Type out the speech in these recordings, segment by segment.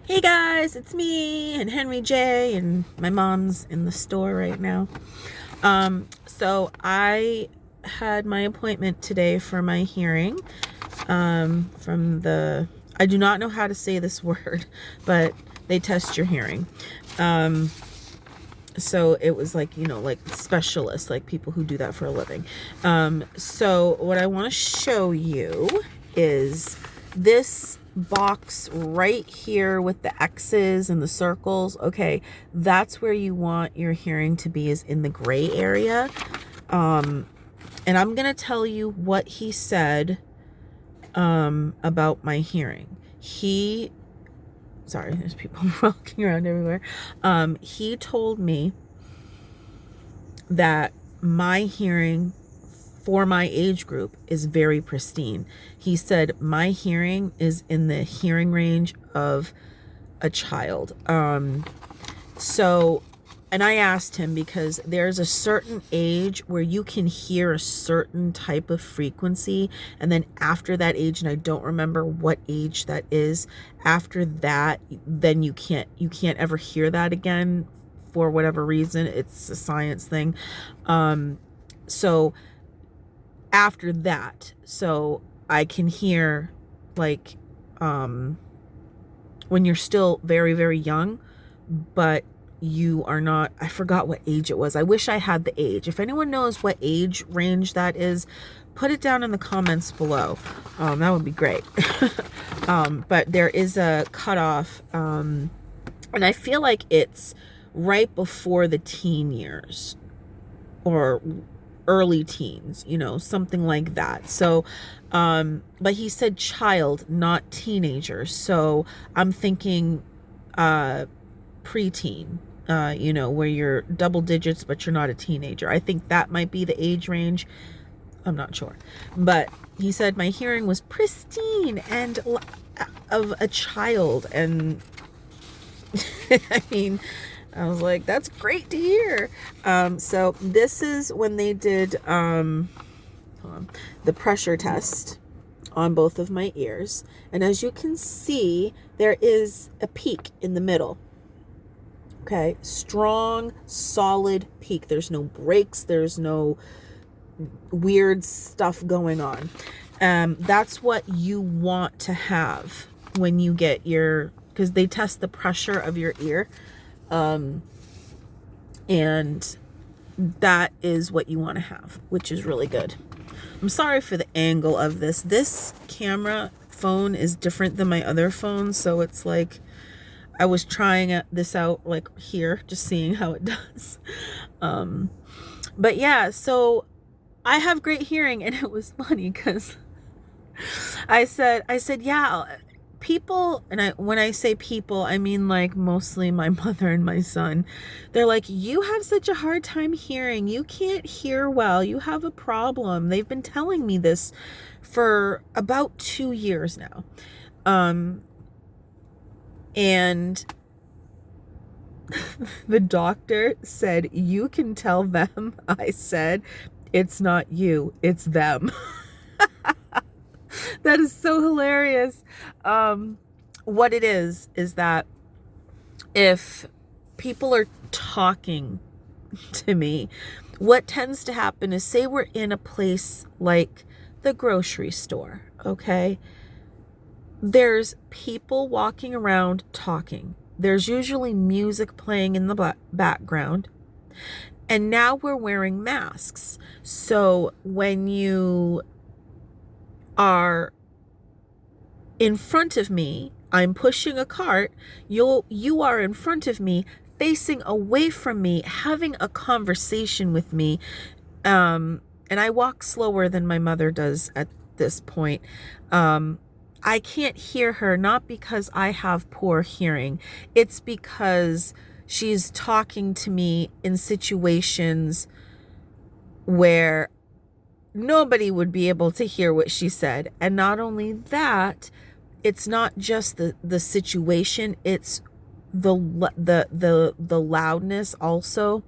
Hey guys, it's me and Henry J, and my mom's in the store right now. So I had my appointment today for my hearing. From the I do not know how to say this word, but they test your hearing. So it was like, like specialists, like people who do that for a living. So what I want to show you is this box right here with the X's and the circles. Okay, that's where you want your hearing to be, is in the gray area. And I'm gonna tell you what he said about my hearing. Sorry, there's people walking around everywhere. He told me that my hearing for my age group is very pristine. He said my hearing is in the hearing range of a child. And I asked him, because there's a certain age where you can hear a certain type of frequency, and then after that age, and I don't remember what age that is, after that, then you can't ever hear that again for whatever reason. It's a science thing. So after that, so I can hear like when you're still very, very young, but you are not. I forgot what age it was. I wish I had the age. If anyone knows what age range that is, put it down in the comments below. That would be great. But there is a cutoff, and I feel like it's right before the teen years or early teens, something like that. So, but he said child, not teenager. So I'm thinking preteen, where you're double digits, but you're not a teenager. I think that might be the age range. I'm not sure. But he said my hearing was pristine and of a child. And I mean, I was like, that's great to hear. So this is when they did the pressure test on both of my ears. And as you can see, there is a peak in the middle. Okay, strong, solid peak. There's no breaks. There's no weird stuff going on. That's what you want to have when you get because they test the pressure of your ear. And that is what you want to have, which is really good. I'm sorry for the angle of this. This camera phone is different than my other phone, so it's like I was trying this out like here, just seeing how it does. But yeah, so I have great hearing, and it was funny because I said, yeah, people, and when I say people, I mean like mostly my mother and my son. They're like, you have such a hard time hearing. You can't hear well. You have a problem. They've been telling me this for about 2 years now. And the doctor said, you can tell them. I said, it's not you, it's them. That is so hilarious. What it is that if people are talking to me, what tends to happen is, say we're in a place like the grocery store, okay? There's people walking around talking. There's usually music playing in the background. And now we're wearing masks. So when you are in front of me, I'm pushing a cart, you are in front of me, facing away from me, having a conversation with me. And I walk slower than my mother does at this point. I can't hear her, not because I have poor hearing. It's because she's talking to me in situations where nobody would be able to hear what she said. And not only that, it's not just the situation, it's the loudness also.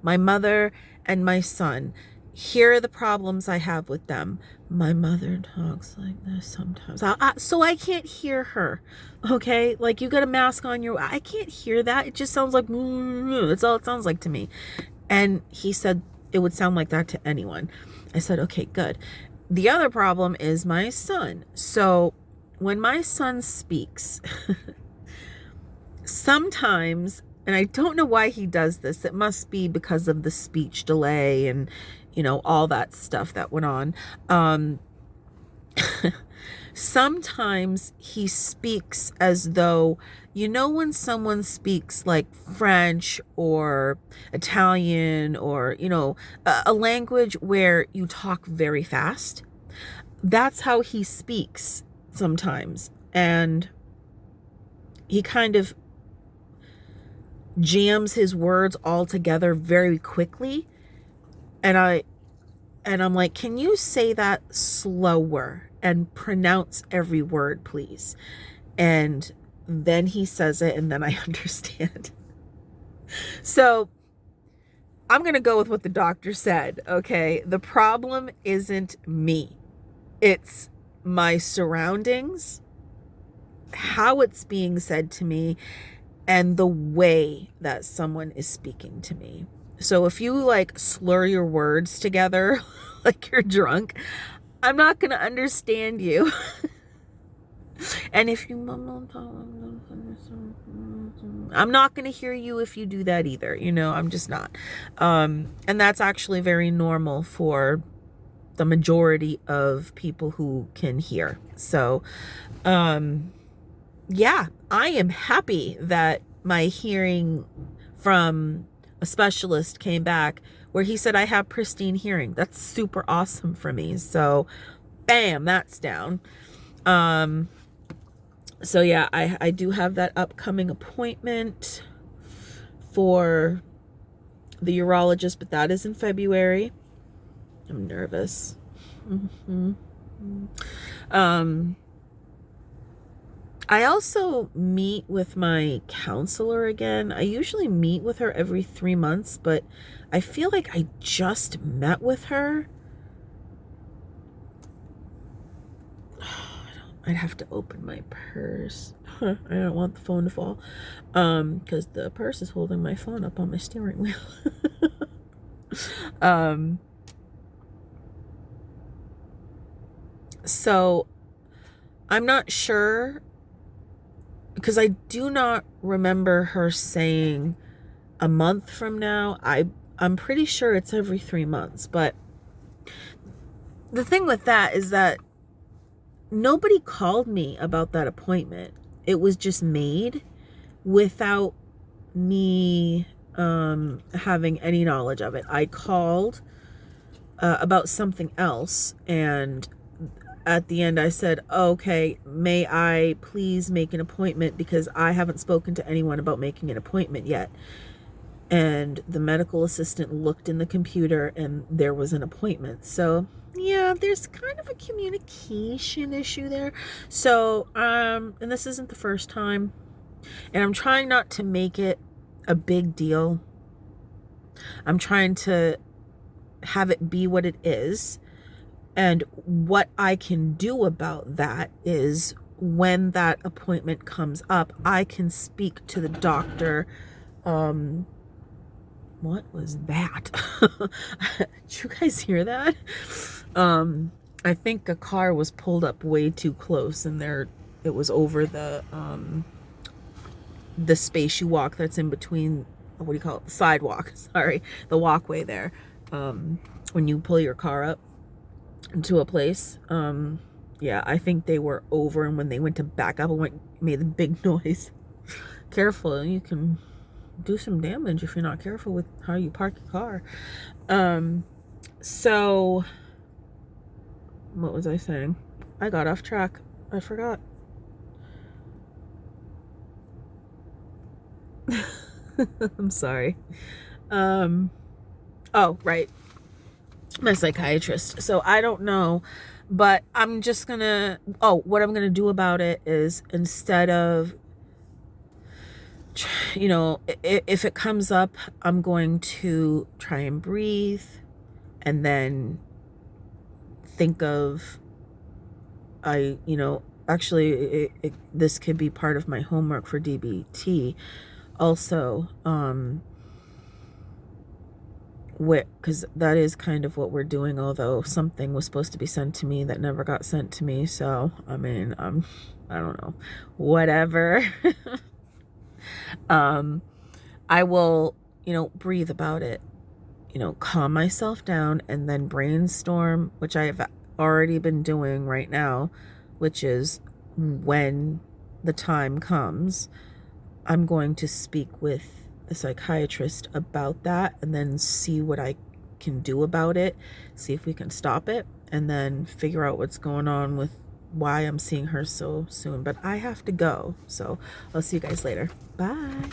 My mother and my son here are the problems I have with them. My mother talks like this sometimes. So I can't hear her. Okay? Like, you got a mask on your... I can't hear that. It just sounds like... That's all it sounds like to me. And he said it would sound like that to anyone. I said, okay, good. The other problem is my son. So when my son speaks, sometimes, and I don't know why he does this, it must be because of the speech delay and, you know, all that stuff that went on. Sometimes he speaks as though, you know, when someone speaks like French or Italian or, you know, a language where you talk very fast. That's how he speaks sometimes. And he kind of jams his words all together very quickly. And I'm like, can you say that slower and pronounce every word, please? And then he says it, and then I understand. So I'm going to go with what the doctor said, okay? The problem isn't me. It's my surroundings, how it's being said to me, and the way that someone is speaking to me. So if you like slur your words together like you're drunk, I'm not going to understand you. And if you... I'm not going to hear you if you do that either. You know, I'm just not. And that's actually very normal for the majority of people who can hear. So, yeah, I am happy that my hearing from a specialist came back where he said I have pristine hearing. That's super awesome for me. So, bam, that's down. So yeah, I do have that upcoming appointment for the urologist, but that is in February. I'm nervous. I also meet with my counselor again. I usually meet with her every 3 months, but I feel like I just met with her. I'd have to open my purse. I don't want the phone to fall. Because the purse is holding my phone up on my steering wheel. So I'm not sure, because I do not remember her saying a month from now. I'm pretty sure it's every 3 months. But the thing with that is that nobody called me about that appointment. It was just made without me having any knowledge of it. I called about something else, and at the end I said, okay, may I please make an appointment, because I haven't spoken to anyone about making an appointment yet. And the medical assistant looked in the computer and there was an appointment. So yeah, there's kind of a communication issue there. So, and this isn't the first time, and I'm trying not to make it a big deal. I'm trying to have it be what it is. And what I can do about that is, when that appointment comes up, I can speak to the doctor. What was that? Did you guys hear that? I think a car was pulled up way too close, and it was over the space you walk that's in between, what do you call it? The sidewalk. Sorry, the walkway there. When you pull your car up into a place. Yeah, I think they were over, and when they went to back up, it made a big noise. Careful, you can do some damage if you're not careful with how you park your car. So what was I saying? I got off track. I forgot. I'm sorry. Oh, right. My psychiatrist. So I don't know, but I'm just gonna, what I'm gonna do about it is, instead of, you know, if it comes up, I'm going to try and breathe and then think of, actually this could be part of my homework for DBT also, because that is kind of what we're doing, although something was supposed to be sent to me that never got sent to me. So, I mean, I don't know, whatever. I will, breathe about it, calm myself down, and then brainstorm, which I have already been doing right now, which is when the time comes, I'm going to speak with a psychiatrist about that and then see what I can do about it, see if we can stop it, and then figure out what's going on with why I'm seeing her so soon. But I have to go, so I'll see you guys later. Bye.